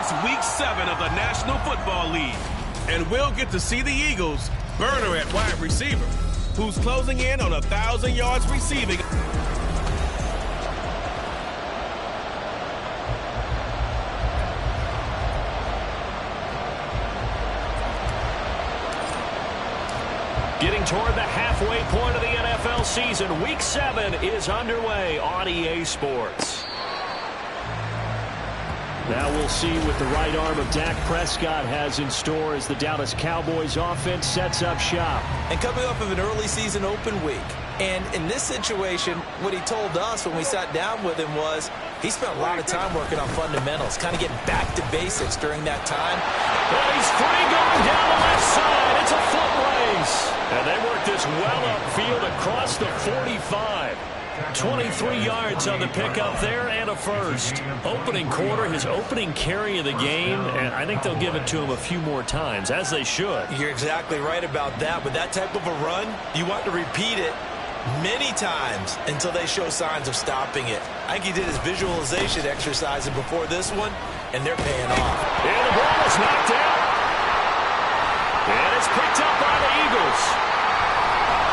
starts Week 7 of the National Football League. And we'll get to see the Eagles' burner at wide receiver, who's closing in on 1,000 yards receiving. Getting toward the halfway point of the NFL season, Week 7 is underway on EA Sports. Now we'll see what the right arm of Dak Prescott has in store as the Dallas Cowboys offense sets up shop. And coming off of an early season open week. And in this situation, what he told us when we sat down with him was he spent a lot of time working on fundamentals, kind of getting back to basics during that time. Well, he's free going down the left side. It's a foot race. And they work this well upfield across the 45. 23 yards on the pickup there and a first. Opening quarter, his opening carry of the game, and I think they'll give it to him a few more times, as they should. You're exactly right about that. With that type of a run, you want to repeat it many times until they show signs of stopping it. I think he did his visualization exercises before this one, and they're paying off. And the ball is knocked out. And it's picked up by the Eagles.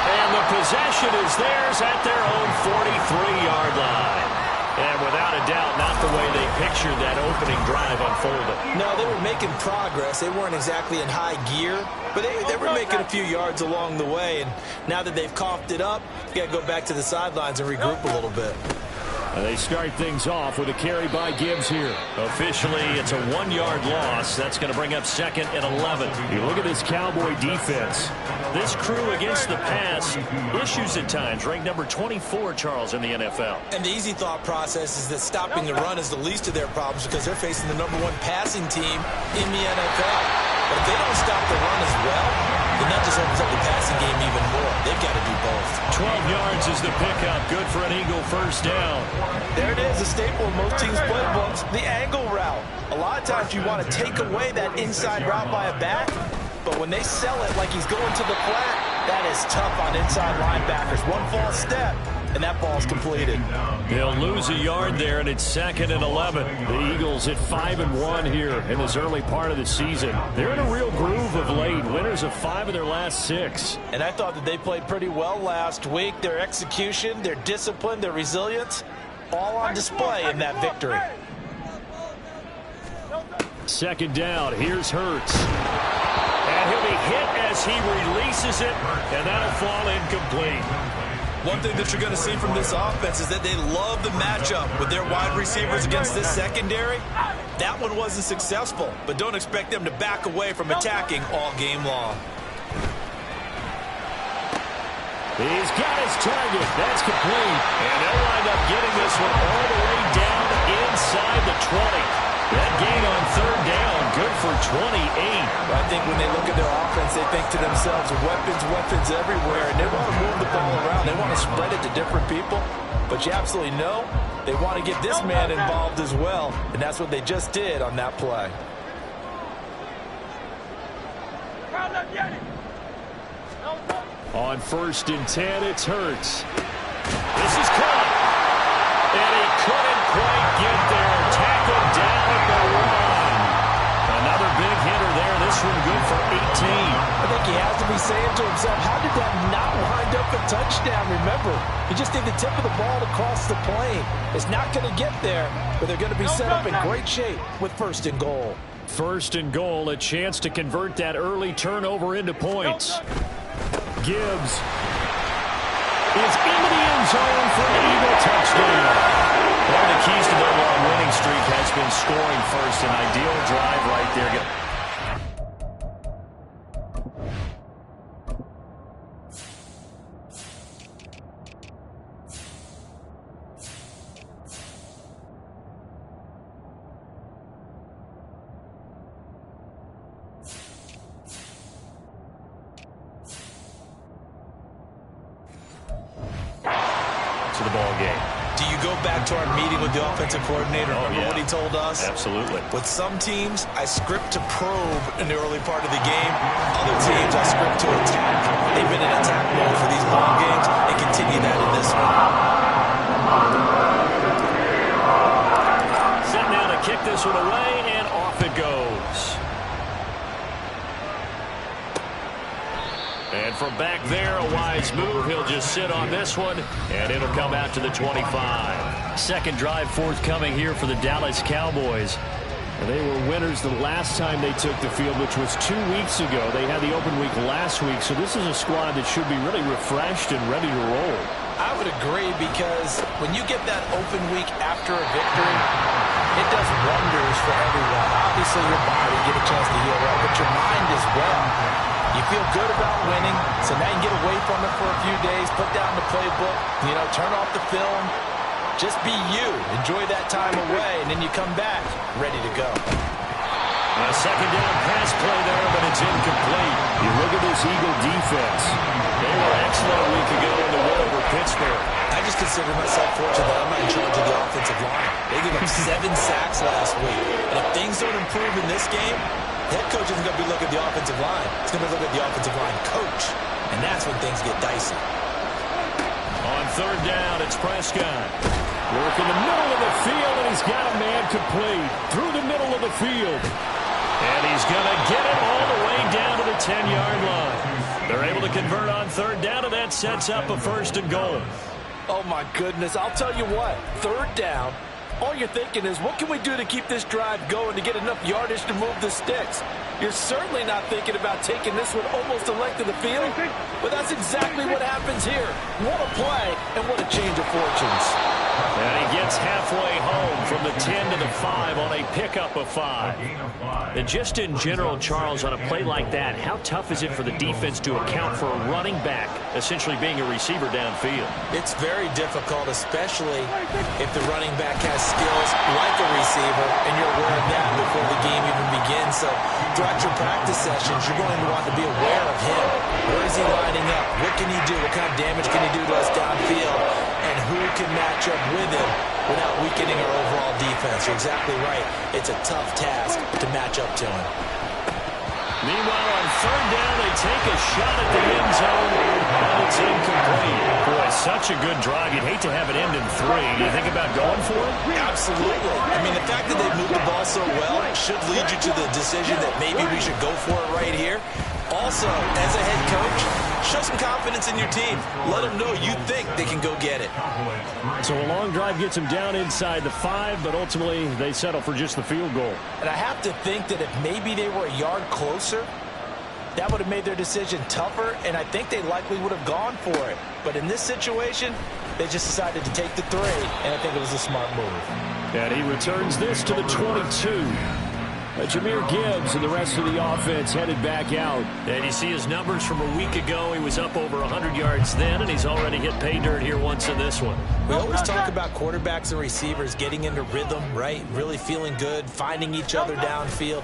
And the possession is theirs at their own 43-yard line. And without a doubt, not the way they pictured that opening drive unfolding. No, they were making progress. They weren't exactly in high gear, but they were making a few yards along the way. And now that they've coughed it up, you got to go back to the sidelines and regroup a little bit. And they start things off with a carry by Gibbs here. Officially, it's a 1-yard loss. That's going to bring up 2nd and 11. You look at this Cowboy defense. This crew against the pass, issues at times, ranked number 24, Charles, in the NFL. And the easy thought process is that stopping the run is the least of their problems because they're facing the number 1 passing team in the NFL. But if they don't stop the run as well, then that just opens up the passing game even more. They've got to do both. 12 yards is the pickup. Good for an Eagle first down. There it is, a staple of most teams' playbooks, the angle route. A lot of times you want to take away that inside route by a back, but when they sell it like he's going to the flat, that is tough on inside linebackers. One false step, and that ball's completed. They'll lose a yard there, and it's 2nd and 11. The Eagles at 5-1 here in this early part of the season. They're in a real groove of late. Winners of 5 of their last 6. And I thought that they played pretty well last week. Their execution, their discipline, their resilience, all on display in that victory. 2nd down. Here's Hurts. And he'll be hit as he releases it, and that'll fall incomplete. One thing that you're going to see from this offense is that they love the matchup with their wide receivers against this secondary. That one wasn't successful, but don't expect them to back away from attacking all game long. He's got his target. That's complete. And they'll wind up getting this one all the way down inside the 20. That gain on 3rd down, good for 28. I think when they look at their offense, they think to themselves, weapons everywhere, and they want to move the ball around. They want to spread it to different people, but you absolutely know they want to get this man involved as well, and that's what they just did on that play. On 1st and 10, it's Hurts. This is caught. And he couldn't quite get there. Tackled down at the 1. Another big hitter there. This one good for 18. I think he has to be saying to himself, how did that not wind up a touchdown? Remember, you just need the tip of the ball to cross the plane. It's not going to get there, but they're going to be set up in great shape with 1st and goal. 1st and goal, a chance to convert that early turnover into points. Gibbs is into the end zone for an Eagle touchdown. One of the keys to their long winning streak has been scoring first. An ideal drive right there. The ball game. Do you go back to our meeting with the offensive coordinator? Remember what he told us? Absolutely. With some teams, I script to probe in the early part of the game. Other teams, I script to attack. They've been in attack mode for these long games and continue that in this one. Set now to kick this one away, and off it from back there, a wise move. He'll just sit on this one, and it'll come out to the 25. Second drive forthcoming here for the Dallas Cowboys. They were winners the last time they took the field, which was 2 weeks ago. They had the open week last week, so this is a squad that should be really refreshed and ready to roll. I would agree, because when you get that open week after a victory, it does wonders for everyone. Obviously, your body get a chance to heal up, but your mind as well. You feel good about winning, so now you get away from it for a few days, put down the playbook, turn off the film. Just be you. Enjoy that time away, and then you come back ready to go. A second down pass play there, but it's incomplete. You look at this Eagle defense. They were excellent a week ago in the win over Pittsburgh. I just consider myself fortunate that I'm not in charge of the offensive line. They gave up 7 sacks last week. And if things don't improve in this game, head coach isn't going to be looking at the offensive line. He's going to be looking at the offensive line coach. And that's when things get dicey. On third down, it's Prescott. Work in the middle of the field, and he's got a man complete through the middle of the field. And he's going to get it all the way down to the 10-yard line. They're able to convert on third down, and that sets up a 1st and goal. Oh, my goodness. I'll tell you what. Third down, all you're thinking is, what can we do to keep this drive going to get enough yardage to move the sticks? You're certainly not thinking about taking this one almost the length of the field, but that's exactly what happens here. What a play, and what a change of fortunes. And he gets halfway home from the 10 to the 5 on a pickup of 5. And just in general, Charles, on a play like that, how tough is it for the defense to account for a running back essentially being a receiver downfield? It's very difficult, especially if the running back has skills like a receiver, and you're aware of that before the game even begins. So throughout your practice sessions, you're going to want to be aware of him. Where is he lining up? What can he do? What kind of damage can he do to us downfield? And who can match up with him without weakening our overall defense? You're exactly right. It's a tough task to match up to him. Meanwhile, on third down, they take a shot at the end zone, and it's incomplete. Boy, such a good drive. You'd hate to have it end in 3. Do you think about going for it? Absolutely. I mean, the fact that they moved the ball so well should lead you to the decision that maybe we should go for it right here. Also, as a head coach, show some confidence in your team. Let them know you think they can go get it. So a long drive gets them down inside the 5, but ultimately they settle for just the field goal. And I have to think that if maybe they were a yard closer, that would have made their decision tougher, and I think they likely would have gone for it. But in this situation, they just decided to take the 3, and I think it was a smart move. And he returns this to the 22. Jahmyr Gibbs and the rest of the offense headed back out. And you see his numbers from a week ago. He was up over 100 yards then, and he's already hit pay dirt here once in this one. We always talk about quarterbacks and receivers getting into rhythm, right? Really feeling good, finding each other downfield.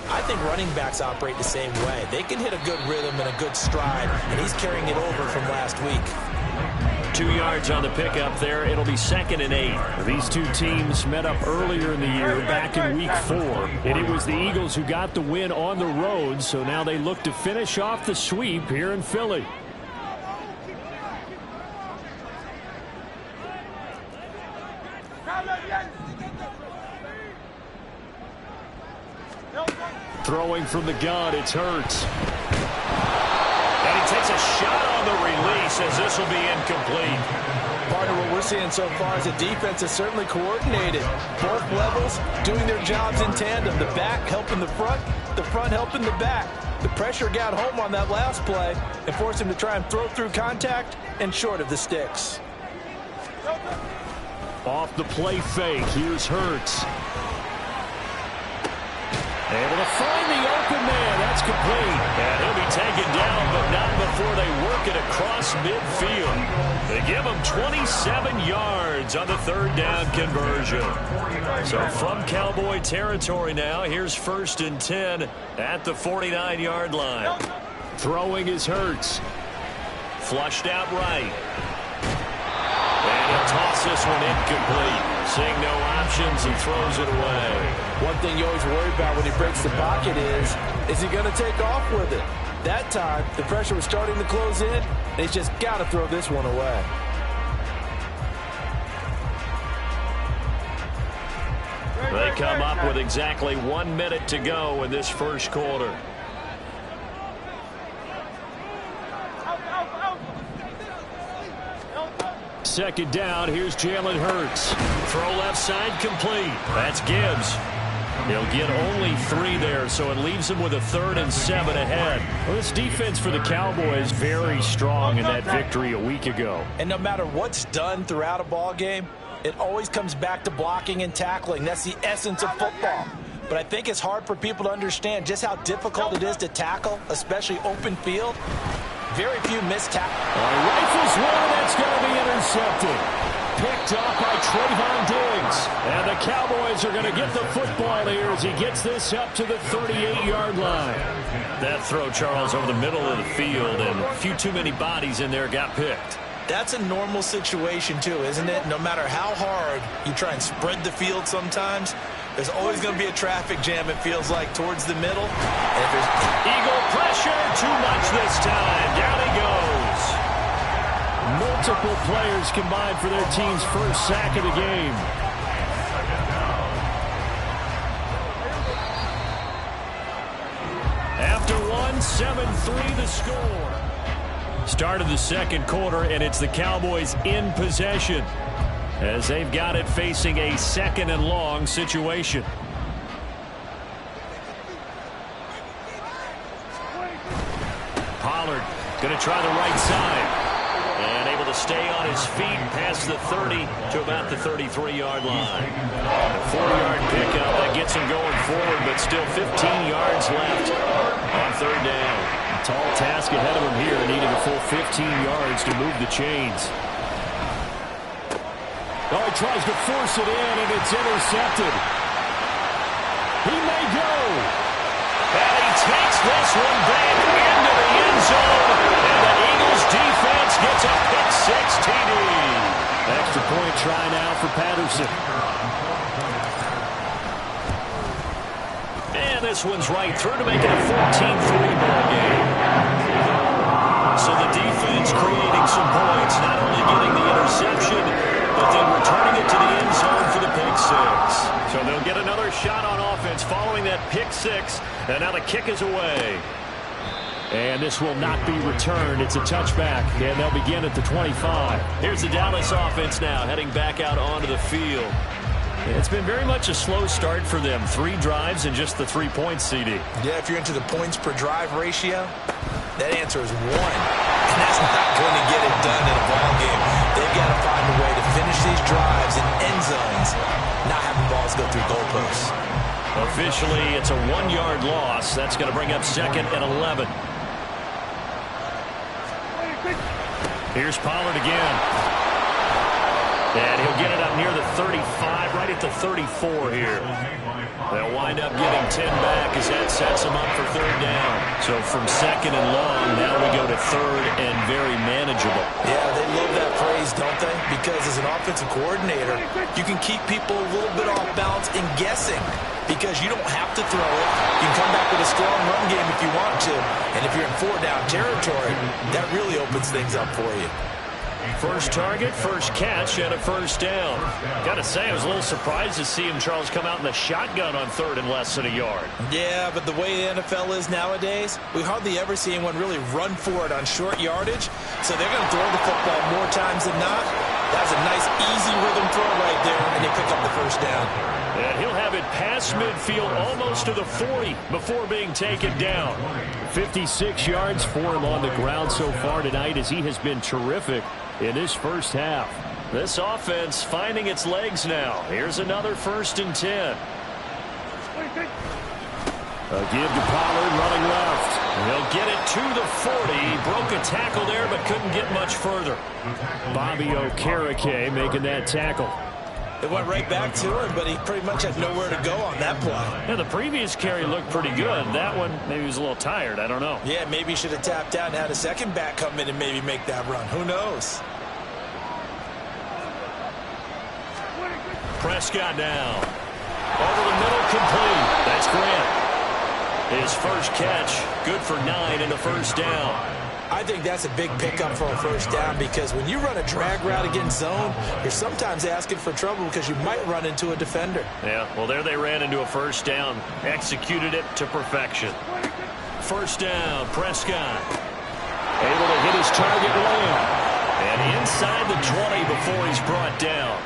I think running backs operate the same way. They can hit a good rhythm and a good stride, and he's carrying it over from last week. 2 yards on the pickup there. It'll be 2nd and 8. These two teams met up earlier in the year, back in week 4. And it was the Eagles who got the win on the road, so now they look to finish off the sweep here in Philly. Throwing from the gun, it's Hurts. And he takes a shot on the release as this will be incomplete. Part of what we're seeing so far is the defense is certainly coordinated. Both levels doing their jobs in tandem. The back helping the front helping the back. The pressure got home on that last play and forced him to try and throw through contact and short of the sticks. Off the play fake, here's Hurts. Able to find the open man. That's complete. And he'll be taken down, but not before they work it across midfield. They give him 27 yards on the third down conversion. So from Cowboy territory now, here's 1st and 10 at the 49-yard line. Throwing is Hurts. Flushed out right. And he'll toss this one incomplete. Seeing no options, he throws it away. One thing you always worry about when he breaks the pocket is he going to take off with it? That time, the pressure was starting to close in, and he's just got to throw this one away. They come up with exactly 1 minute to go in this first quarter. second down. Here's Jalen Hurts. Throw left side complete. That's Gibbs. He'll get only 3 there, so it leaves him with a 3rd and 7 ahead. Well, this defense for the Cowboys very strong in that victory a week ago. And no matter what's done throughout a ball game, it always comes back to blocking and tackling. That's the essence of football. But I think it's hard for people to understand just how difficult it is to tackle, especially open field. Very few missed tackles. Rifles one, that's going to be intercepted. Picked up by Trayvon Diggs. And the Cowboys are going to get the football here as he gets this up to the 38-yard line. That throw, Charles, over the middle of the field, and a few too many bodies in there got picked. That's a normal situation, too, isn't it? No matter how hard you try and spread the field sometimes, there's always going to be a traffic jam, it feels like, towards the middle. And if there's Eagle pressure, too much this time. Down he goes. Multiple players combined for their team's first sack of the game. After one, 7-3 the score. Start of the second quarter, and it's the Cowboys in possession as they've got it facing a 2nd and long situation. Pollard going to try the right side. And able to stay on his feet past the 30 to about the 33-yard line. A 4-yard pickup that gets him going forward, but still 15 yards left on 3rd down. Tall task ahead of him here, needing a full 15 yards to move the chains. Oh, he tries to force it in, and it's intercepted. He may go. And he takes this one back into the end zone. And the Eagles defense gets a pick-6 TD. Extra point try now for Patterson. And this one's right through to make it a 14-3 ball game. So the defense creating some points, not only getting the interception, but then returning it to the end zone for the pick-6. So they'll get another shot on offense following that pick-6, and now the kick is away. And this will not be returned. It's a touchback, and they'll begin at the 25. Here's the Dallas offense now, heading back out onto the field. It's been very much a slow start for them. 3 drives and just the 3 points, CD. Yeah, if you're into the points per drive ratio, that answer is 1. And that's not going to get it done in a ball game. They've got to find a way to finish these drives in end zones, not having balls go through goalposts. Officially, it's a 1-yard loss. That's going to bring up 2nd and 11. Here's Pollard again. And he'll get it up near the 35, right at the 34 here. They'll wind up getting 10 back as that sets them up for 3rd down. So from 2nd and long, now we go to 3rd and very manageable. Yeah, they love that phrase, don't they? Because as an offensive coordinator, you can keep people a little bit off balance and guessing because you don't have to throw it. You can come back with a strong run game if you want to. And if you're in 4-down territory, that really opens things up for you. First target, first catch, and a 1st down. Got to say, I was a little surprised to see him, Charles, come out in the shotgun on 3rd and less than a yard. Yeah, but the way the NFL is nowadays, we hardly ever see anyone really run for it on short yardage. So they're going to throw the football more times than not. That's a nice, easy rhythm throw right there, and they pick up the 1st down. And he'll have it past midfield almost to the 40 before being taken down. 56 yards for him on the ground so far tonight as he has been terrific in this first half. This offense finding its legs now. Here's another 1st and 10. A give to Pollard running left. He'll get it to the 40. He broke a tackle there but couldn't get much further. Bobby Okereke making that tackle. It went right back to him, but he pretty much had nowhere to go on that play. Yeah, the previous carry looked pretty good. That one, maybe he was a little tired. I don't know. Yeah, maybe he should have tapped out and had a second back come in and maybe make that run. Who knows? Prescott now. Over the middle, complete. That's Grant. His first catch, good for 9 and a 1st down. I think that's a big pickup for a 1st down because when you run a drag route against zone, you're sometimes asking for trouble because you might run into a defender. Yeah, well, there they ran into a 1st down. Executed it to perfection. 1st down, Prescott. Able to hit his target Lamb. And inside the 20 before he's brought down.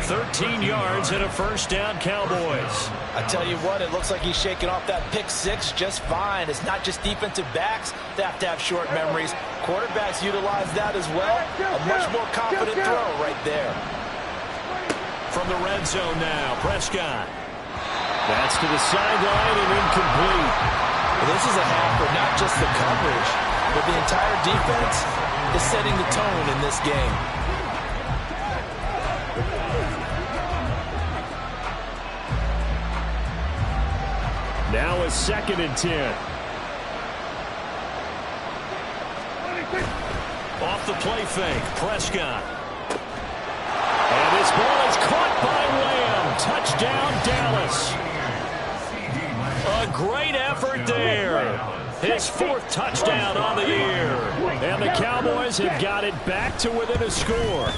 13 yards and a first down, Cowboys. I tell you what, it looks like he's shaking off that pick six just fine. It's not just defensive backs that have to have short memories. Quarterbacks utilize that as well. A much more confident throw right there. From the red zone now, Prescott. That's to the sideline and incomplete. Well, this is a half for not just the coverage, but the entire defense is setting the tone in this game. Now a 2nd and 10. Off the play fake, Prescott. And this ball is caught by Lamb. Touchdown, Dallas. A great effort there. His 4th touchdown on the year. And the Cowboys have got it back to within a score.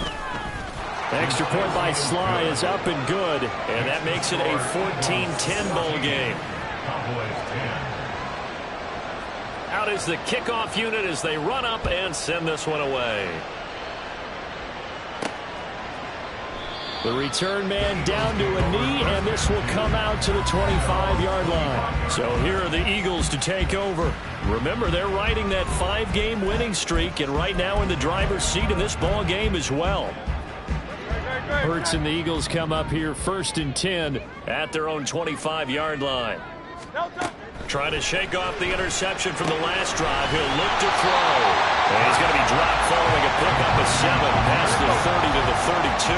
Extra point by Sly is up and good. And that makes it a 14-10 ball game. Out is the kickoff unit as they run up and send this one away. The return man down to a knee, and this will come out to the 25-yard line. So here are the Eagles to take over. Remember, they're riding that 5-game winning streak, and right now in the driver's seat in this ball game as well. Hurts and the Eagles come up here 1st and 10 at their own 25-yard line. Trying to shake off the interception from the last drive. He'll look to throw. And he's going to be dropped following a pickup of 7 past the 30 to the 32.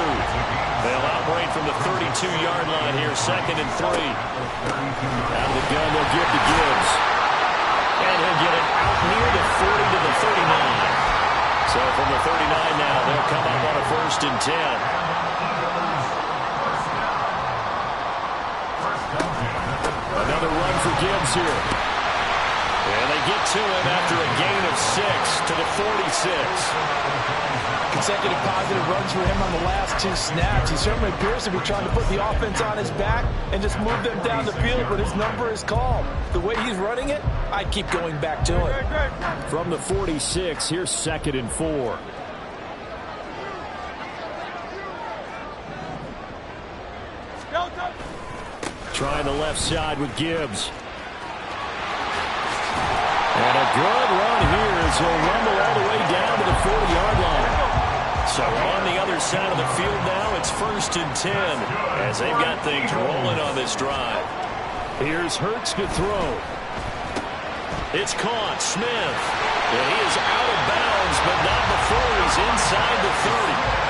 They'll outbreak from the 32-yard line here, 2nd and 3. Out of the gun, they'll give to Gibbs. And he'll get it out near the 40 to the 39. So from the 39 now, they'll come up on a 1st and 10. Another run for Gibbs here. And they get to him after a gain of 6 to the 46. Consecutive positive runs for him on the last 2 snaps. He certainly appears to be trying to put the offense on his back and just move them down the field, but his number is called. The way he's running it, I keep going back to him. From the 46, here's 2nd and 4. Trying the left side with Gibbs. And a good run here as he'll rumble all the way down to the 40-yard line. So on the other side of the field now, it's 1st and 10 as they've got things rolling on this drive. Here's Hurts to throw. It's caught. Smith. And he is out of bounds, but not before he's inside the 30.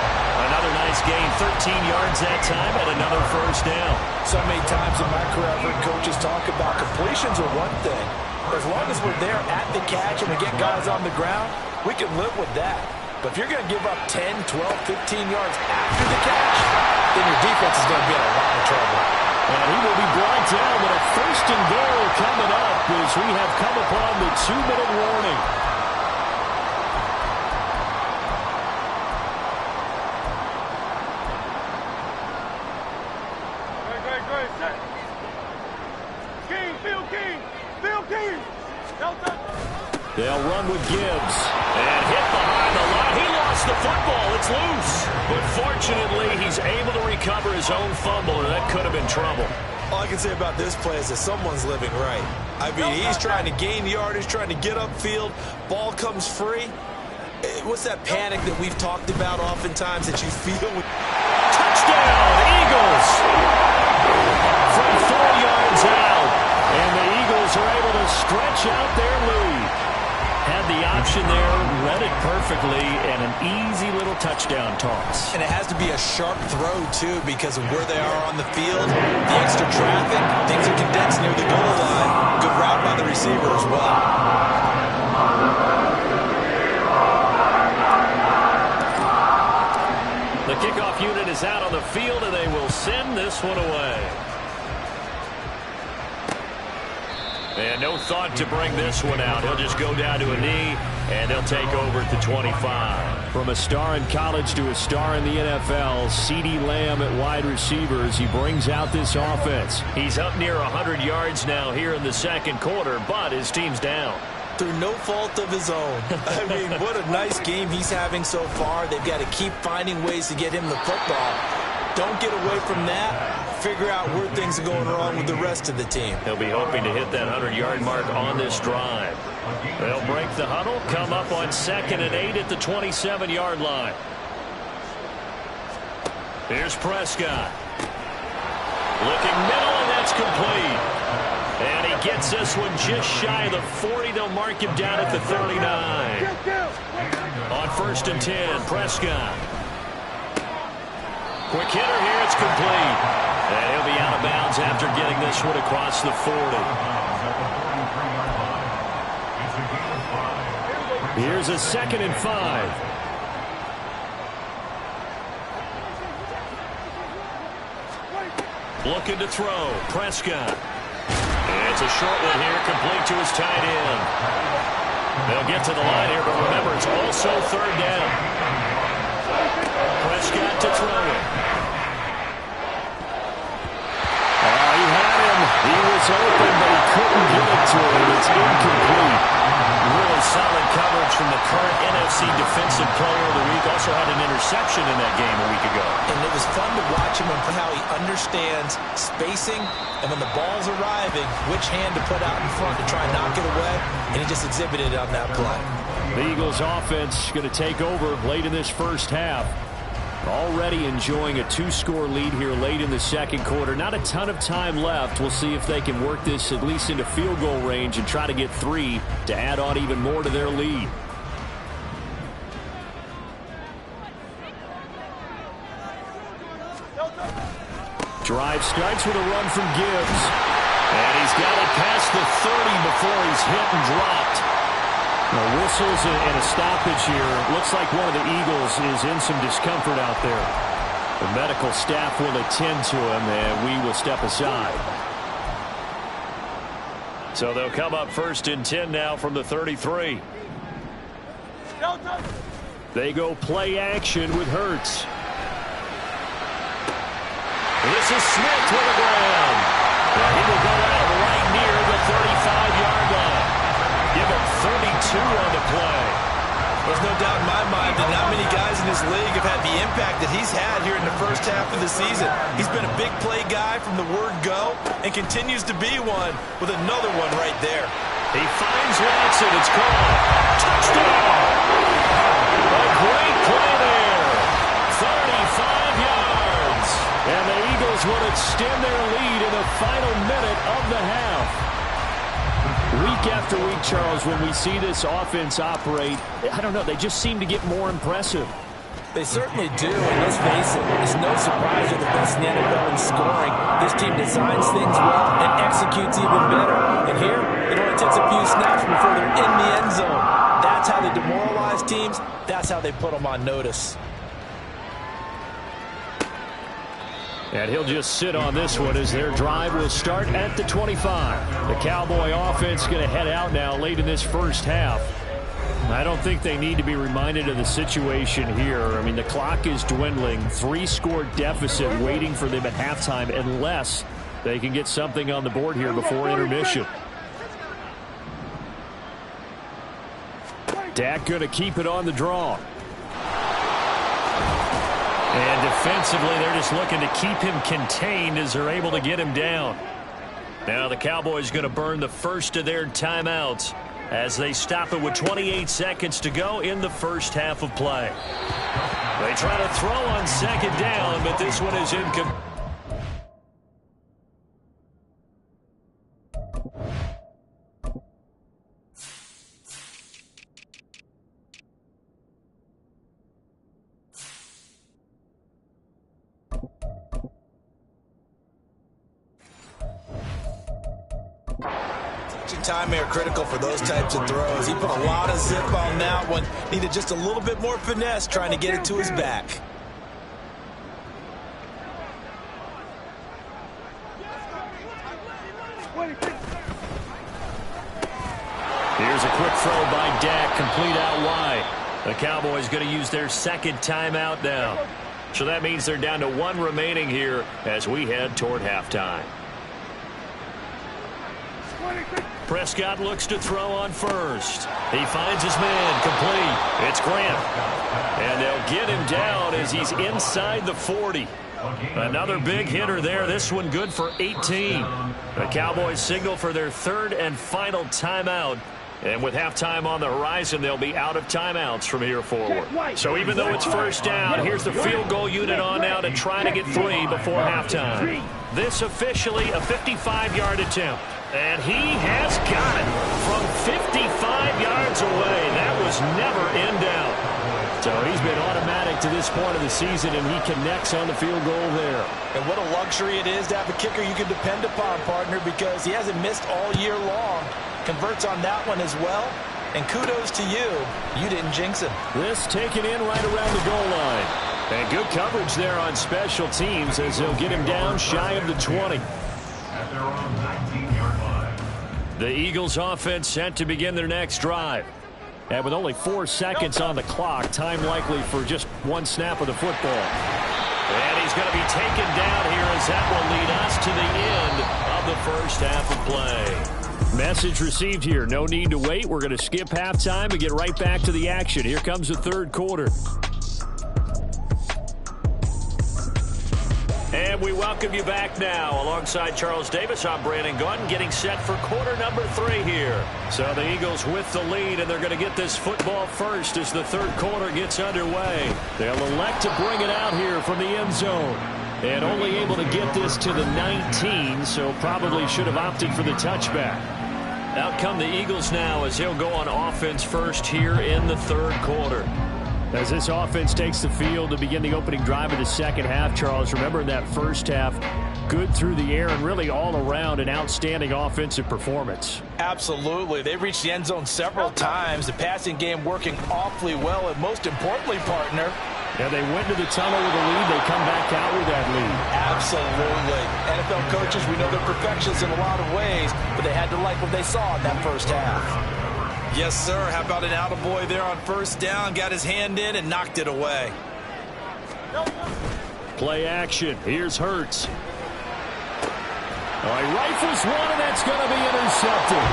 Another nice gain, 13 yards that time, and another 1st down. So many times in my career I've heard coaches talk about completions are one thing. As long as we're there at the catch and we get guys on the ground, we can live with that. But if you're going to give up 10, 12, 15 yards after the catch, then your defense is going to be in a lot of trouble. And he will be brought down with a 1st and goal coming up as we have come upon the 2-minute warning. They'll run with Gibbs. And hit behind the line. He lost the football. It's loose. But fortunately, he's able to recover his own fumble, or that could have been trouble. All I can say about this play is that someone's living right. I mean, he's trying to gain yardage, trying to get upfield. Ball comes free. What's that panic that we've talked about oftentimes that you feel? Touchdown, Eagles! From 4 yards out. And the Eagles are able to stretch out their lead. Had the option there, read it perfectly, and an easy little touchdown toss. And it has to be a sharp throw, too, because of where they are on the field, the extra traffic, things are condensed near the goal line. Good route by the receiver as well. The kickoff unit is out on the field, and they will send this one away. And no thought to bring this one out. He'll just go down to a knee, and they'll take over at the 25. From a star in college to a star in the NFL, CeeDee Lamb at wide receivers. He brings out this offense. He's up near 100 yards now here in the 2nd quarter, but his team's down. through no fault of his own. I mean, what a nice game he's having so far. They've got to keep finding ways to get him the football. Don't get away from that. Figure out where things are going wrong with the rest of the team. He'll be hoping to hit that 100-yard mark on this drive. They'll break the huddle, come up on 2nd and 8 at the 27-yard line. Here's Prescott. Looking middle, and that's complete. And he gets this one just shy of the 40. They'll mark him down at the 39. On 1st and 10, Prescott. Quick hitter here, it's complete. And he'll be out of bounds after getting this one across the 40. Here's a 2nd and 5. Looking to throw, Prescott. And it's a short one here, complete to his tight end. They'll get to the line here, but remember, it's also 3rd down. Prescott to throw it. He had him. He was open, but he couldn't get it to him. It's incomplete. Really solid coverage from the current NFC Defensive Player of the Week. Also had an interception in that game a week ago. And it was fun to watch him and how he understands spacing and when the ball's arriving, which hand to put out in front to try and knock it away. And he just exhibited it on that play. The Eagles offense going to take over late in this first half. Already enjoying a 2-score lead here late in the 2nd quarter. Not a ton of time left. We'll see if they can work this at least into field goal range and try to get 3 to add on even more to their lead. Drive starts with a run from Gibbs. And he's got it past the 30 before he's hit and dropped. Whistles and a stoppage here. Looks like one of the Eagles is in some discomfort out there. The medical staff will attend to him, and we will step aside. So they'll come up 1st and 10 now from the 33. They go play action with Hurts. This is Smith with the ground. He will go out right near the 35-yard line. Give him 32 on the play. There's no doubt in my mind that not many guys in this league have had the impact that he's had here in the first half of the season. He's been a big play guy from the word go and continues to be one with another one right there. He finds Watson. It's caught. Touchdown. A great play there. 35 yards. And the Eagles will extend their lead in the final minute of the half. Week after week, Charles, when we see this offense operate, I don't know, they just seem to get more impressive. They certainly do, and let's face it, it's no surprise they're the best in the NFL in scoring. This team designs things well and executes even better. And here, it only takes a few snaps before they're in the end zone. That's how they demoralize teams. That's how they put them on notice. And he'll just sit on this one as their drive will start at the 25. The Cowboy offense going to head out now late in this first half. I don't think they need to be reminded of the situation here. I mean, the clock is dwindling. 3-score deficit waiting for them at halftime unless they can get something on the board here before intermission. Dak going to keep it on the draw. And defensively, they're just looking to keep him contained as they're able to get him down. Now the Cowboys going to burn the first of their timeouts as they stop it with 28 seconds to go in the first half of play. They try to throw on 2nd down, but this one is incomplete. Timing are critical for those types of throws. He put a lot of zip on that one. Needed just a little bit more finesse trying to get it to his back. Here's a quick throw by Dak, complete out wide. The Cowboys going to use their 2nd timeout now. So that means they're down to 1 remaining here as we head toward halftime. Prescott looks to throw on first. He finds his man, complete. It's Grant. And they'll get him down as he's inside the 40. Another big hitter there. This one good for 18. The Cowboys signal for their third and final timeout. And with halftime on the horizon, they'll be out of timeouts from here forward. So even though it's first down, here's the field goal unit on now to try to get 3 before halftime. This officially a 55-yard attempt. And he has got it from 55 yards away. That was never in doubt. So he's been automatic to this point of the season, and he connects on the field goal there. And what a luxury it is to have a kicker you can depend upon, partner, because he hasn't missed all year long. Converts on that one as well. And kudos to you. You didn't jinx him. This taken in right around the goal line. And good coverage there on special teams as they'll get him down shy of the 20. At their own 19-yard line. The Eagles offense set to begin their next drive. And with only 4 seconds on the clock, time likely for just one snap of the football. And he's going to be taken down here as that will lead us to the end of the first half of play. Message received here. No need to wait. We're going to skip halftime and get right back to the action. Here comes the third quarter. And we welcome you back now. Alongside Charles Davis, I'm Brandon Gunn, getting set for quarter number 3 here. So the Eagles with the lead, and they're going to get this football first as the third quarter gets underway. They'll elect to bring it out here from the end zone. And only able to get this to the 19, so probably should have opted for the touchback. Out come the Eagles now as they'll go on offense first here in the third quarter. As this offense takes the field to begin the opening drive of the second half, Charles, remember in that first half, good through the air and really all around an outstanding offensive performance. Absolutely. They've reached the end zone several times. The passing game working awfully well, and most importantly, partner, yeah, they went to the tunnel with a lead. They come back out with that lead. Absolutely. NFL coaches, we know they're perfectionists in a lot of ways, but they had to like what they saw in that first half. Yes, sir. How about an attaboy there on first down? Got his hand in and knocked it away. Play action. Here's Hurts. He rifles one, and that's going to be intercepted.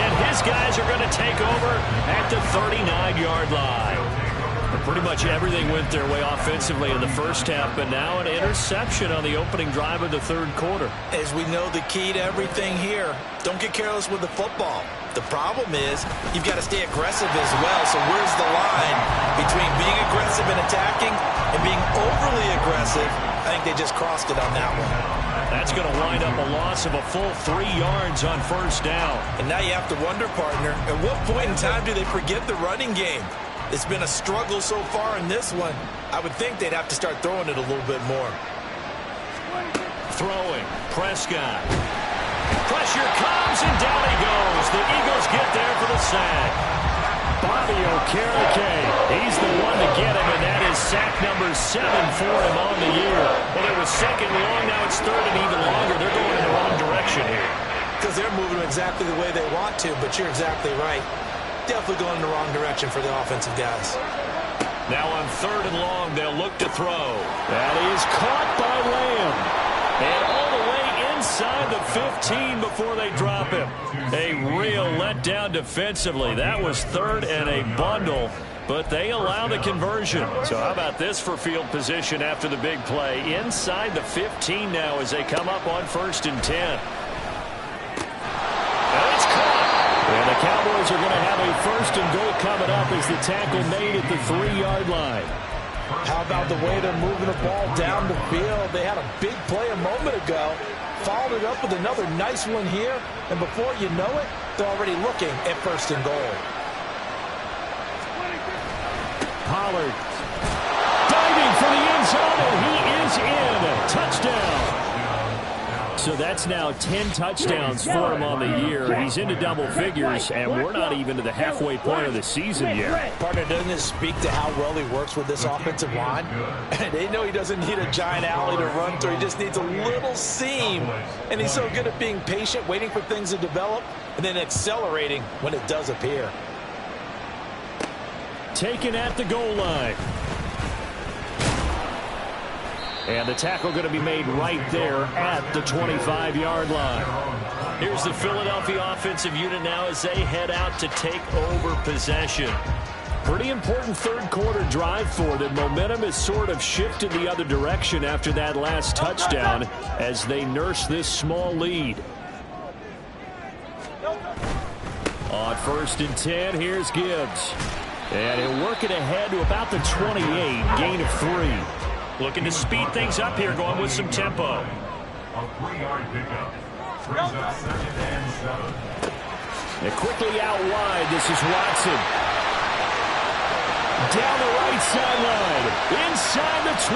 And his guys are going to take over at the 39-yard line. Pretty much everything went their way offensively in the first half, but now an interception on the opening drive of the third quarter. As we know, the key to everything here, don't get careless with the football. The problem is you've got to stay aggressive as well. So where's the line between being aggressive and attacking and being overly aggressive? I think they just crossed it on that one. That's going to wind up a loss of a full 3 yards on first down. And now you have to wonder, partner, at what point in time do they forget the running game? It's been a struggle so far in this one. I would think they'd have to start throwing it a little bit more. Throwing. Prescott. Pressure comes, and down he goes. The Eagles get there for the sack. Bobby Okereke, he's the one to get him, and that is sack number 7 for him on the year. Well, it was second long, now it's third and even longer. They're going in the wrong direction here. Because they're moving exactly the way they want to, but you're exactly right. Definitely going in the wrong direction for the offensive guys. Now on third and long, they'll look to throw. That is caught by Lamb. And all the way inside the 15 before they drop him. A real letdown defensively. That was third and a bundle, but they allow the conversion. So how about this for field position after the big play? Inside the 15 now as they come up on 1st and 10. And it's caught. And the Cowboys are going to have a 1st and goal coming up as the tackle made at the 3-yard line. How about the way they're moving the ball down the field? They had a big play a moment ago. Followed it up with another nice one here. And before you know it, they're already looking at 1st and goal. Pollard diving for the end zone, and he is in. Touchdown. So that's now 10 touchdowns for him on the year. He's into double figures, and we're not even to the halfway point of the season yet. Partner, doesn't it speak to how well he works with this offensive line? They know he doesn't need a giant alley to run through. He just needs a little seam. And he's so good at being patient, waiting for things to develop, and then accelerating when it does appear. Taken at the goal line. And the tackle going to be made right there at the 25-yard line. Here's the Philadelphia offensive unit now as they head out to take over possession. Pretty important third quarter drive for them. Momentum has sort of shifted the other direction after that last touchdown as they nurse this small lead. On 1st and 10, here's Gibbs. And he'll work it ahead to about the 28, gain of 3. Looking to speed things up here, going with some tempo. A 3-yard pickup. Brings up 2nd and 7. And quickly out wide, this is Watson. Down the right sideline, inside the 20.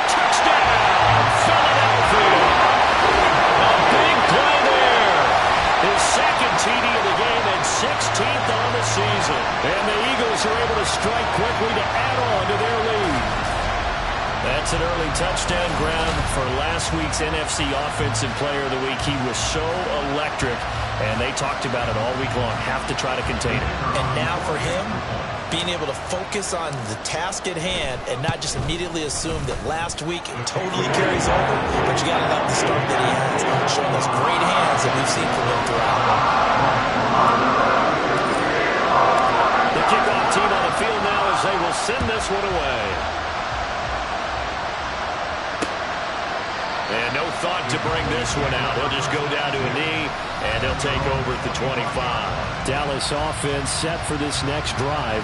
Touchdown, Philadelphia. A big play there. His 2nd TD of the game and 16th on the season. And the Eagles are able to strike quickly to add on to their lead. That's an early touchdown grab for last week's NFC Offensive Player of the Week. He was so electric, and they talked about it all week long. Have to try to contain it. And now for him, being able to focus on the task at hand and not just immediately assume that last week it totally carries over, but you got to love the start that he has, showing those great hands that we've seen from him throughout. The kickoff team on the field now as they will send this one away. And no thought to bring this one out. He'll just go down to a knee, and he'll take over at the 25. Dallas offense set for this next drive.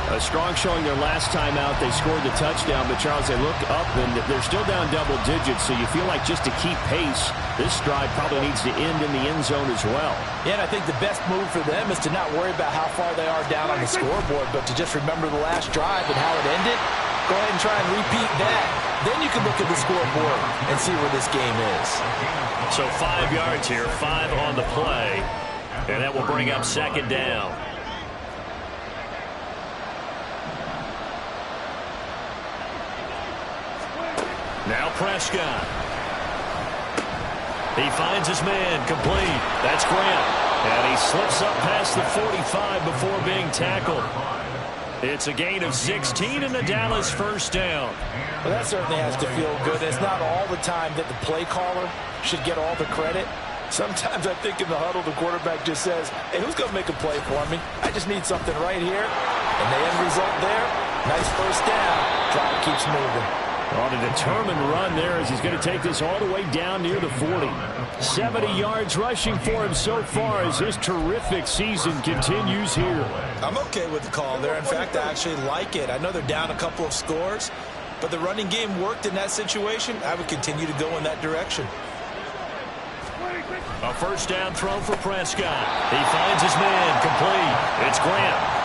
A strong showing their last time out. They scored the touchdown, but Charles, they look up, and they're still down double digits, so you feel like just to keep pace, this drive probably needs to end in the end zone as well. Yeah, and I think the best move for them is to not worry about how far they are down on the scoreboard, but to just remember the last drive and how it ended. Go ahead and try and repeat that. Then you can look at the scoreboard and see where this game is. So 5 yards here, 5 on the play, and that will bring up 2nd down. Now Prescott. He finds his man, complete. That's Grant. And he slips up past the 45 before being tackled. It's a gain of 16 and the Dallas 1st down. Well, that certainly has to feel good. It's not all the time that the play caller should get all the credit. Sometimes I think in the huddle, the quarterback just says, hey, who's going to make a play for me? I just need something right here. And the end result there, nice 1st down. Drive keeps moving. On a determined run there as he's going to take this all the way down near the 40. 70 yards rushing for him so far as his terrific season continues here. I'm okay with the call there. In fact, I actually like it. I know they're down a couple of scores, but the running game worked in that situation. I would continue to go in that direction. A 1st down throw for Prescott. He finds his man, complete. It's Grant.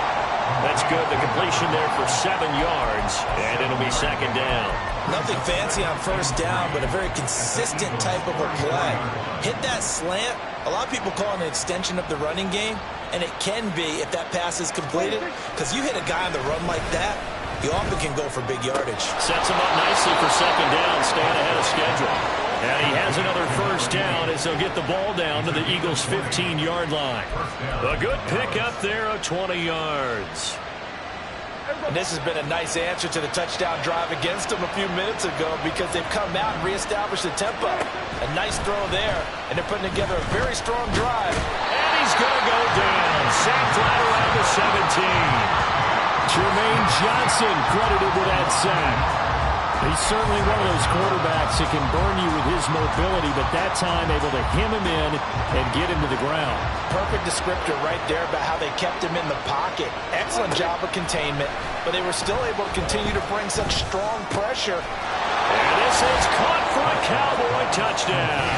That's good. The completion there for 7 yards, and it'll be 2nd down. Nothing fancy on 1st down, but a very consistent type of a play. Hit that slant. A lot of people call it an extension of the running game, and it can be if that pass is completed, because you hit a guy on the run like that, he often can go for big yardage. Sets him up nicely for 2nd down, staying ahead of schedule. And he has another 1st down as they'll get the ball down to the Eagles' 15-yard line. A good pick up there of 20 yards. And this has been a nice answer to the touchdown drive against them a few minutes ago because they've come out and reestablished the tempo. A nice throw there, and they're putting together a very strong drive. And he's going to go down. Sacked right around the 17. Jermaine Johnson credited with that sack. He's certainly one of those quarterbacks that can burn you with his mobility, but that time able to hem him in and get him to the ground. Perfect descriptor right there about how they kept him in the pocket. Excellent job of containment, but they were still able to continue to bring such strong pressure. And this is caught for a Cowboy touchdown.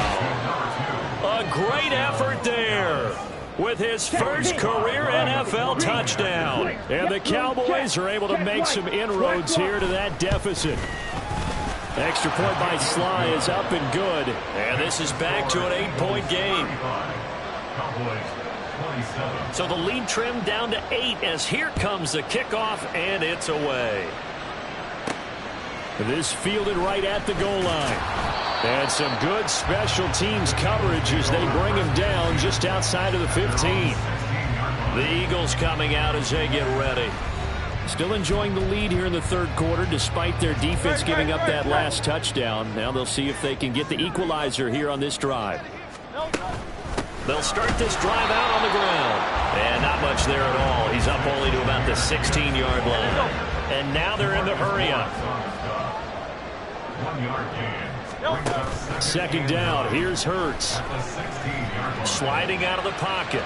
A great effort there with his first career NFL touchdown. And the Cowboys are able to make some inroads here to that deficit. Extra point by Sly is up and good. And this is back to an 8-point game. So the lead trimmed down to 8 as here comes the kickoff, and it's away. This fielded right at the goal line. And some good special teams coverage as they bring him down just outside of the 15. The Eagles coming out as they get ready. Still enjoying the lead here in the third quarter despite their defense giving up that last touchdown. Now they'll see if they can get the equalizer here on this drive. They'll start this drive out on the ground. And not much there at all. He's up only to about the 16-yard line. And now they're in the hurry-up. 1 yard gain. Second down. Here's Hurts. Sliding out of the pocket.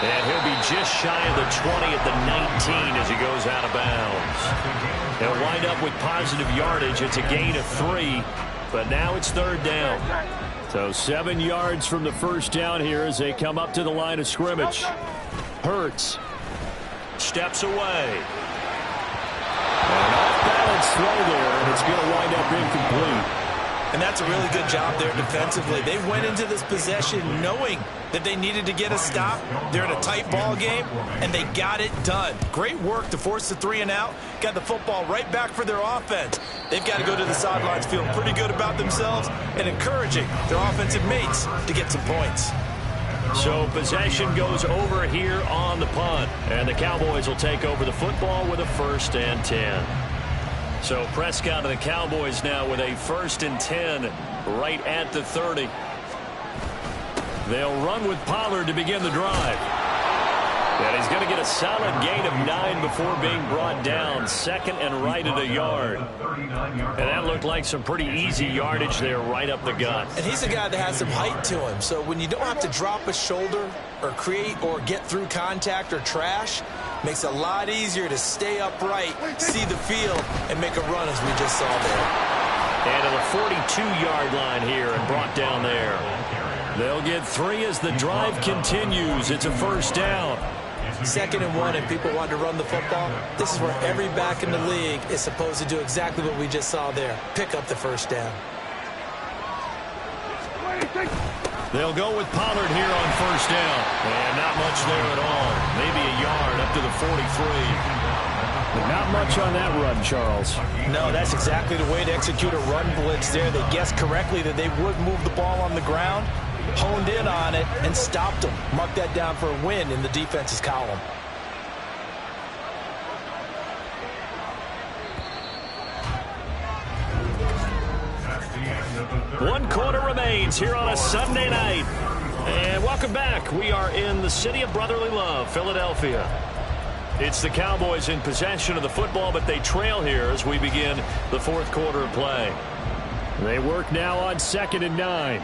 And he'll be just shy of the 20 at the 19 as he goes out of bounds. They'll wind up with positive yardage. It's a gain of 3, but now it's third down. So 7 yards from the first down here as they come up to the line of scrimmage. Hurts steps away. An off-balance throw there, and it's going to wind up incomplete. And that's a really good job there defensively. They went into this possession knowing that they needed to get a stop. They're in a tight ball game, and they got it done. Great work to force the 3 and out. Got the football right back for their offense. They've got to go to the sidelines feeling pretty good about themselves and encouraging their offensive mates to get some points. So possession goes over here on the punt, and the Cowboys will take over the football with a 1st and 10. So Prescott and the Cowboys now with a 1st and 10 right at the 30. They'll run with Pollard to begin the drive. And he's going to get a solid gain of 9 before being brought down. 2nd and right at a yard. And that looked like some pretty easy yardage there right up the gut. And he's a guy that has some height to him. So when you don't have to drop a shoulder or create or get through contact or trash, makes it a lot easier to stay upright, see the field, and make a run as we just saw there. And to the 42-yard line here and brought down there. They'll get 3 as the drive continues. It's a 1st down. 2nd and 1, and people want to run the football. This is where every back in the league is supposed to do exactly what we just saw there. Pick up the 1st down. They'll go with Pollard here on 1st down. And not much there at all. Maybe a yard up to the 43. Not much on that run, Charles. No, that's exactly the way to execute a run blitz there. They guessed correctly that they would move the ball on the ground, honed in on it, and stopped them. Mark that down for a win in the defense's column. One quarter remains here on a Sunday night. And welcome back. We are in the city of brotherly love, Philadelphia. It's the Cowboys in possession of the football, but they trail here as we begin the 4th quarter of play. They work now on 2nd and 9.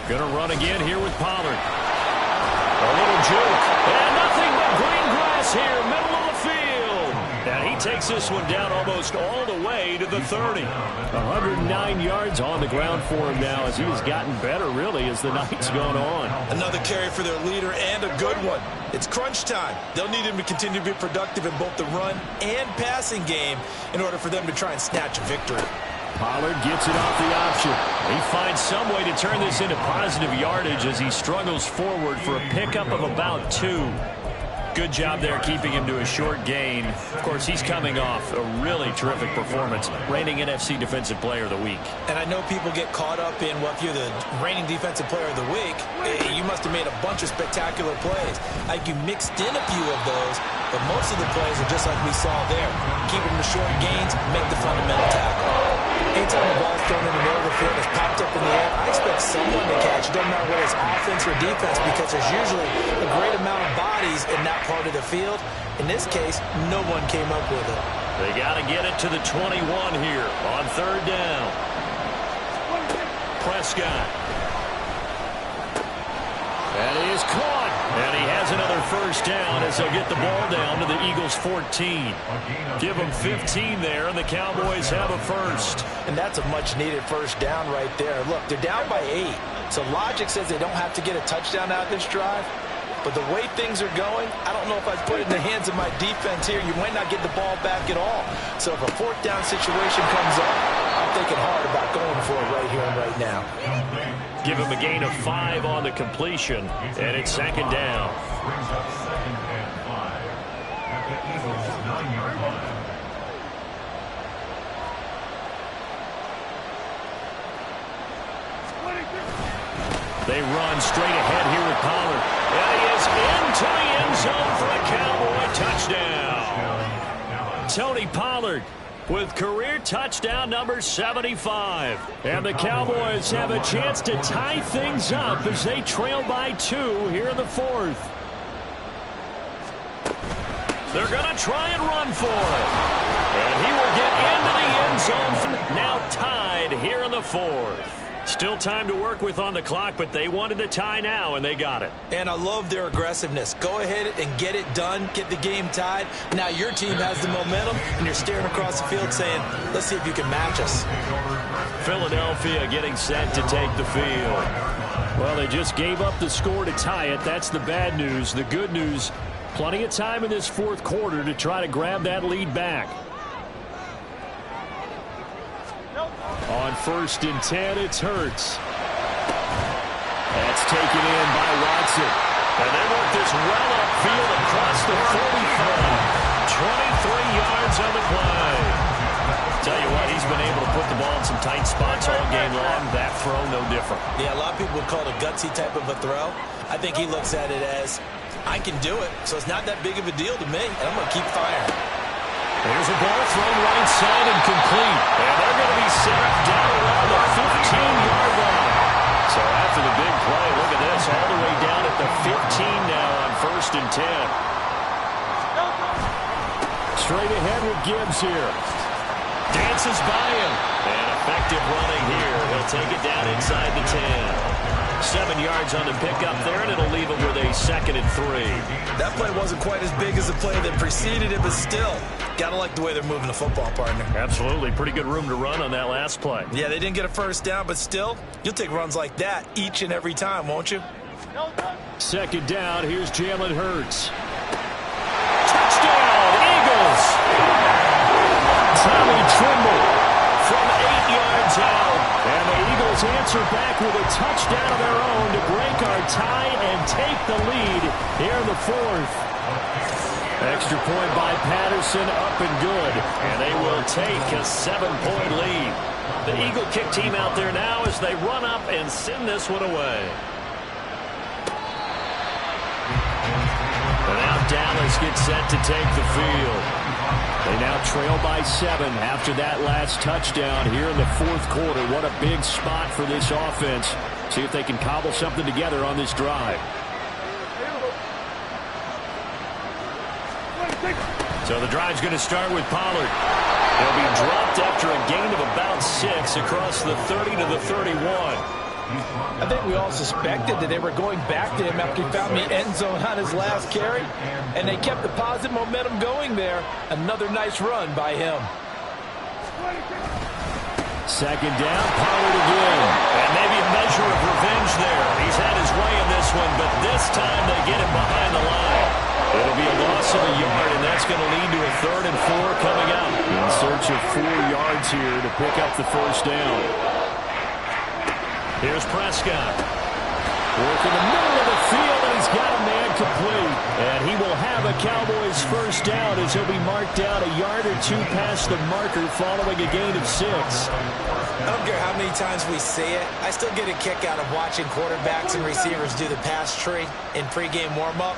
Gonna run again here with Pollard. A little juke. And nothing but green grass here, middle of the field. And he takes this one down almost all the way to the 30. 109 yards on the ground for him now as he has gotten better, really, as the night's gone on. Another carry for their leader and a good one. It's crunch time. They'll need him to continue to be productive in both the run and passing game in order for them to try and snatch a victory. Pollard gets it off the option. He finds some way to turn this into positive yardage as he struggles forward for a pickup of about 2. Good job there keeping him to a short gain. Of course, he's coming off a really terrific performance, reigning NFC Defensive Player of the Week. And I know people get caught up in, well, if you're the reigning Defensive Player of the Week, you must have made a bunch of spectacular plays. Like you mixed in a few of those, but most of the plays are just like we saw there. Keep them to short gains, make the fundamental tackle. Anytime the ball's thrown in the middle of the field, it's popped up in the air, I expect someone to catch. It doesn't matter whether it's offense or defense because there's usually a great amount of bodies in that part of the field. In this case, no one came up with it. They got to get it to the 21 here on 3rd down. Prescott. And he is caught. And he has another 1st down as they'll get the ball down to the Eagles' 14. Give them 15 there, and the Cowboys have a 1st. And that's a much-needed 1st down right there. Look, they're down by 8. So logic says they don't have to get a touchdown out of this drive. But the way things are going, I don't know if I'd put it in the hands of my defense here. You might not get the ball back at all. So if a 4th down situation comes up, I'm thinking hard about going for it right here and right now. Give him a gain of 5 on the completion, and it's 2nd down. Brings up 2nd and 5 at the Eagles' 9-yard line. They run straight ahead here with Pollard. And he is into the end zone for a Cowboy touchdown. Tony Pollard with career touchdown number 75. And the Cowboys have a chance to tie things up as they trail by 2 here in the 4th. They're going to try and run for it. And he will get into the end zone. Now tied here in the 4th. Still time to work with on the clock, but they wanted to tie now, and they got it. And I love their aggressiveness. Go ahead and get it done, get the game tied. Now your team has the momentum, and you're staring across the field saying, let's see if you can match us. Philadelphia getting set to take the field. Well, they just gave up the score to tie it. That's the bad news. The good news, plenty of time in this 4th quarter to try to grab that lead back. On 1st and 10, it's Hurts. That's taken in by Watson. And they work this well upfield across the 45. 23 yards on the play. Tell you what, he's been able to put the ball in some tight spots all game long. That throw, no different. Yeah, a lot of people would call it a gutsy type of a throw. I think he looks at it as, I can do it, so it's not that big of a deal to me, and I'm going to keep firing. There's a ball thrown right side and complete. And they're going to be set up down around the 15-yard line. So after the big play, look at this, all the way down at the 15 now on 1st and 10. Straight ahead with Gibbs here. Dances by him. And effective running here. He'll take it down inside the 10. 7 yards on the pickup there, and it'll leave him with a 2nd and 3. That play wasn't quite as big as the play that preceded it, but still, gotta like the way they're moving the football, partner. Absolutely. Pretty good room to run on that last play. Yeah, they didn't get a first down, but still, you'll take runs like that each and every time, won't you? 2nd down, here's Jalen Hurts. Touchdown, Eagles! Tommy Trimble from 8 yards out. And the Eagles answer back with a touchdown of their own to break our tie and take the lead here in the 4th. Extra point by Patterson, up and good. And they will take a 7-point lead. The Eagle kick team out there now as they run up and send this one away. And now Dallas gets set to take the field. They now trail by 7 after that last touchdown here in the 4th quarter. What a big spot for this offense. See if they can cobble something together on this drive. So the drive's going to start with Pollard. He'll be dropped after a gain of about 6 across the 30 to the 31. I think we all suspected that they were going back to him after he found the end zone on his last carry, and they kept the positive momentum going there. Another nice run by him. 2nd down, Pollard again. And maybe a measure of revenge there. He's had his way in this one, but this time they get him behind the line. It'll be a loss of a yard, and that's going to lead to a 3rd and 4 coming up. In search of 4 yards here to pick up the 1st down. Here's Prescott. Work in the middle of the field, and he's got a man complete. And he will have a Cowboys 1st down as he'll be marked down a yard or 2 past the marker following a gain of 6. I don't care how many times we see it. I still get a kick out of watching quarterbacks and receivers do the pass tree in pregame warm-up.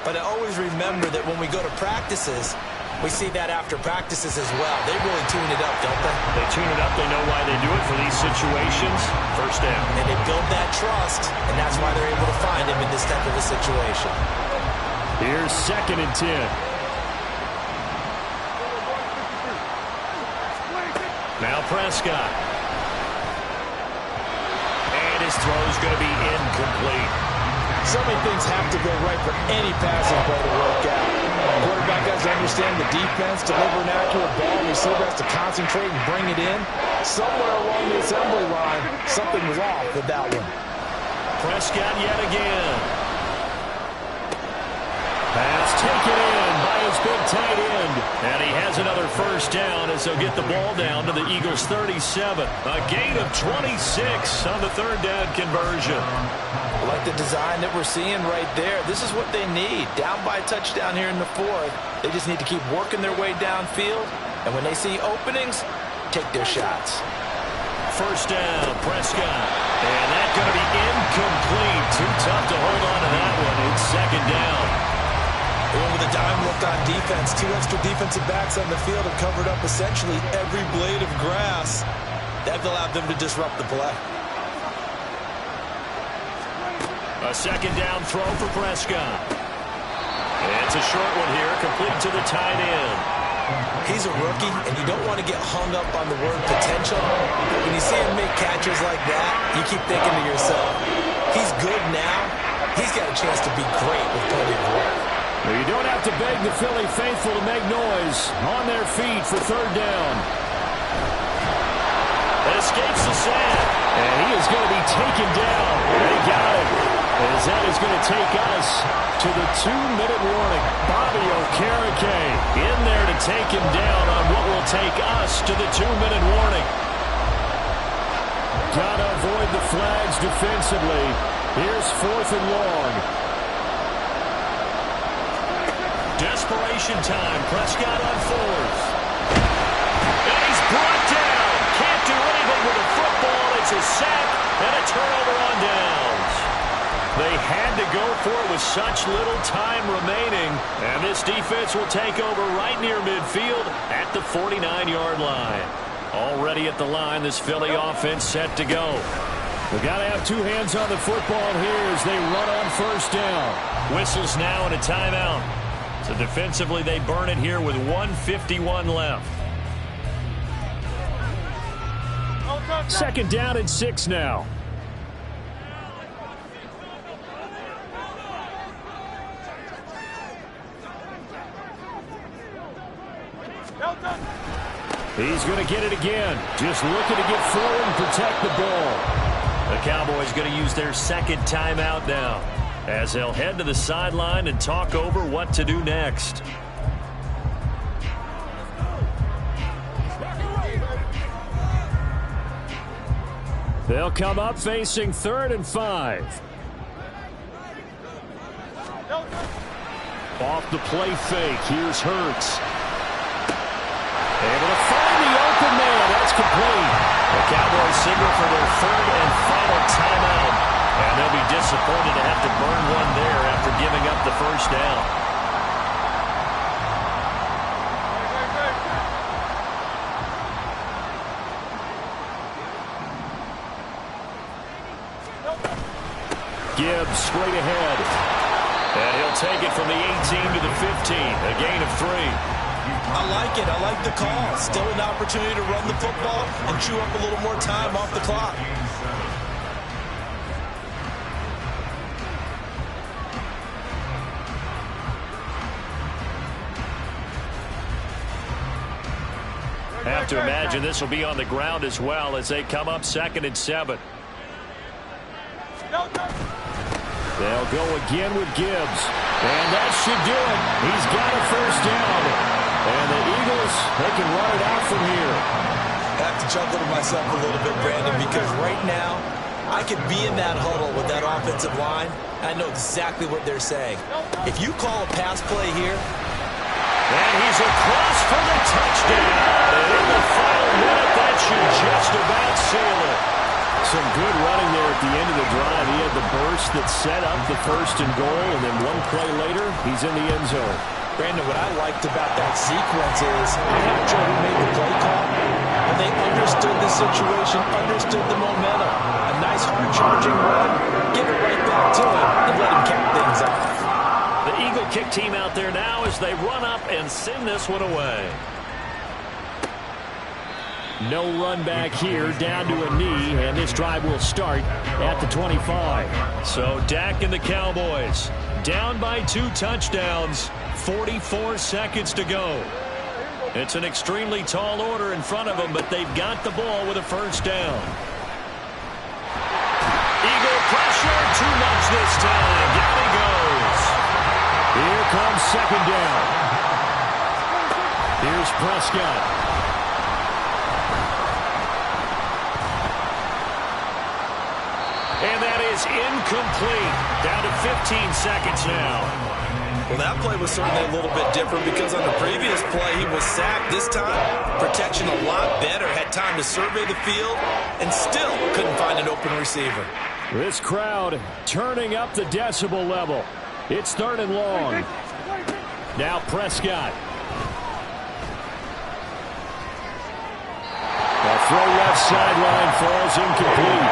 But I always remember that when we go to practices, we see that after practices as well. They really tune it up, don't they? They tune it up. They know why they do it for these situations. 1st down. And they build that trust, and that's why they're able to find him in this type of a situation. Here's 2nd and 10. Now Prescott. And his throw's going to be incomplete. So many things have to go right for any passing play to work out. Quarterback has to understand the defense, deliver an accurate ball. Receiver has to concentrate and bring it in. Somewhere along the assembly line, something was off with that one. Prescott yet again. Pass taken in by his big tight end. And he has another 1st down as they'll get the ball down to the Eagles' 37. A gain of 26 on the 3rd down conversion. I like the design that we're seeing right there. This is what they need. Down by a touchdown here in the 4th. They just need to keep working their way downfield. And when they see openings, take their shots. 1st down, Prescott. And that's going to be incomplete. Too tough to hold on to that one. It's 2nd down. When we with a dime look on defense. 2 extra defensive backs on the field have covered up essentially every blade of grass. That allowed them to disrupt the play. A second down throw for Prescott. It's a short one here, complete to the tight end. He's a rookie, and you don't want to get hung up on the word potential. When you see him make catches like that, you keep thinking to yourself, he's good now. He's got a chance to be great with plenty of work. Well, you don't have to beg the Philly faithful to make noise. On their feet for third down. It escapes the sack. And he is going to be taken down. They got him. As that is going to take us to the 2-minute warning. Bobby Okereke in there to take him down on what will take us to the 2-minute warning. Got to avoid the flags defensively. Here's 4th and long. Desperation time. Prescott on 4th. And he's brought down. Can't do anything with the football. It's a sack and a turnover on downs. They had to go for it with such little time remaining. And this defense will take over right near midfield at the 49-yard line. Already at the line, this Philly offense set to go. We've got to have 2 hands on the football here as they run on first down. Whistles now and a timeout. So defensively, they burn it here with 1:51 left. Second down and 6 now. He's going to get it again. Just looking to get forward and protect the ball. The Cowboys going to use their second timeout now, as they'll head to the sideline and talk over what to do next. They'll come up facing 3rd and 5. Off the play fake. Here's Hurts. Able to find the open man. That's complete. The Cowboys signal for their 3rd and final timeout. And they'll be disappointed to have to burn one there after giving up the first down. Gibbs straight ahead. And he'll take it from the 18 to the 15. A gain of 3. I like it. I like the call. Still an opportunity to run the football and chew up a little more time off the clock. Have to imagine this will be on the ground as well as they come up 2nd and 7. They'll go again with Gibbs. And that should do it. He's got a first down. And the Eagles, they can run it out from here. I have to chuckle to myself a little bit, Brandon, because right now I could be in that huddle with that offensive line. I know exactly what they're saying. If you call a pass play here, and he's across for the touchdown. And in the final minute, that should just about seal it. Some good running there at the end of the drive. He had the burst that set up the 1st and goal, and then one play later, he's in the end zone. Brandon, what I liked about that sequence is I'm not sure who made the play call, but they understood the situation, understood the momentum. A nice hard-charging run, give it right back to him, and let him cap things off. The Eagle kick team out there now as they run up and send this one away. No run back here, down to a knee, and this drive will start at the 25. So Dak and the Cowboys down by 2 touchdowns, 44 seconds to go. It's an extremely tall order in front of them, but they've got the ball with a first down. Eagle pressure, too much this time. Down he goes. Here comes 2nd down. Here's Prescott. And that is incomplete. Down to 15 seconds now. Well, that play was certainly a little bit different because on the previous play, he was sacked. This time, protection a lot better. Had time to survey the field and still couldn't find an open receiver. This crowd turning up the decibel level. It's 3rd and long. Now Prescott. The throw left sideline falls incomplete.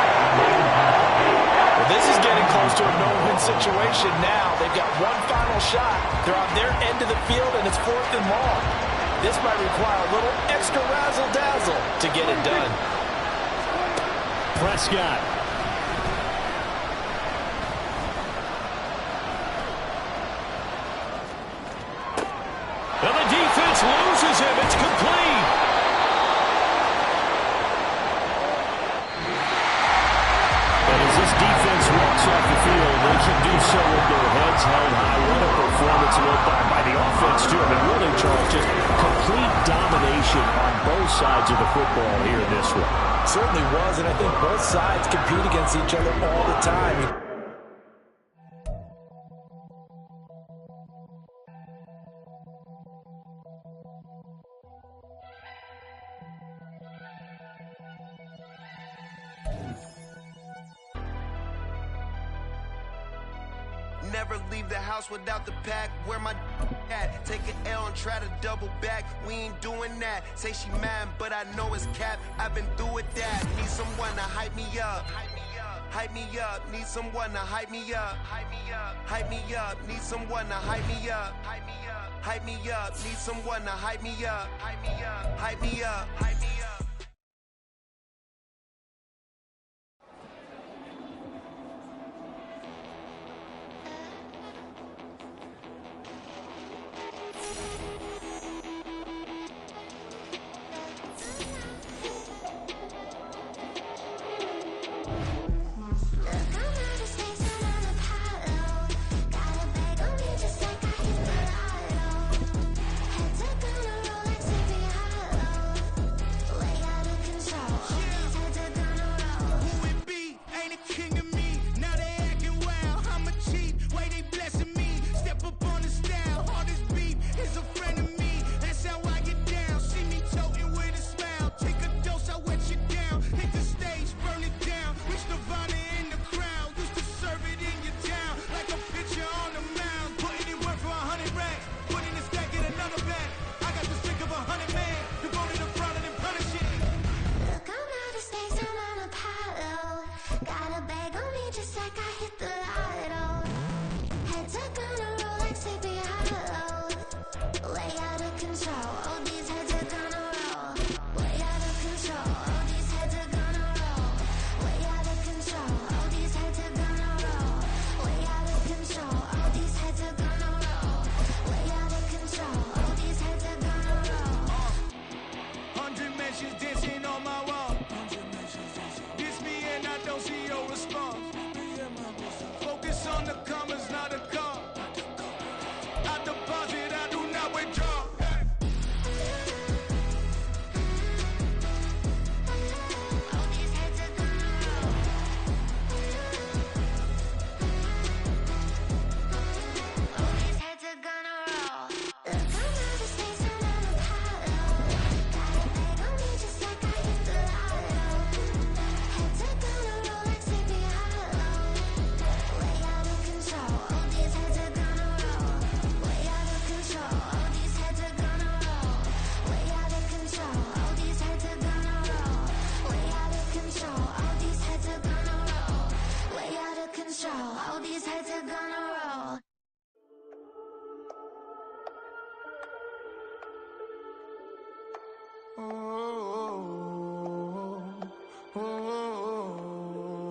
Well, this is getting close to a no-win situation now. They've got one final shot. They're on their end of the field, and it's 4th and long. This might require a little extra razzle-dazzle to get it done. Prescott. And the defense loses him. It's complete. And as this defense walks off the field, they should do so with their heads held high. What a performance by the offense, too. I mean, really, Charles, just complete domination on both sides of the football here in this one. Certainly was, and I think both sides compete against each other all the time. Never leave the house without the pack. Where my at? Take an L and try to double back. We ain't doing that. Say she mad, but I know it's cap. I've been through with that. Need someone to hype me up. Hype me up. Need someone to hype me up. Hype me up. Hype me up. Need someone to hype me up. Hype me up. Hype me up. Need someone to hype me up. Hype me up. Hype me up. Hype me up.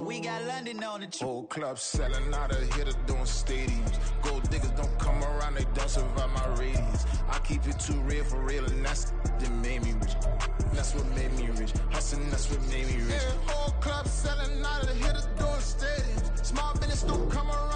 We got London on the whole club selling out of hitter doing stadiums. Gold diggers don't come around, they don't survive my radius. I keep it too real for real, and that's that made me rich. That's what made me rich. Hustling, that's what made me rich. Yeah, whole club selling out of hitter doing stadiums. Small business don't come around.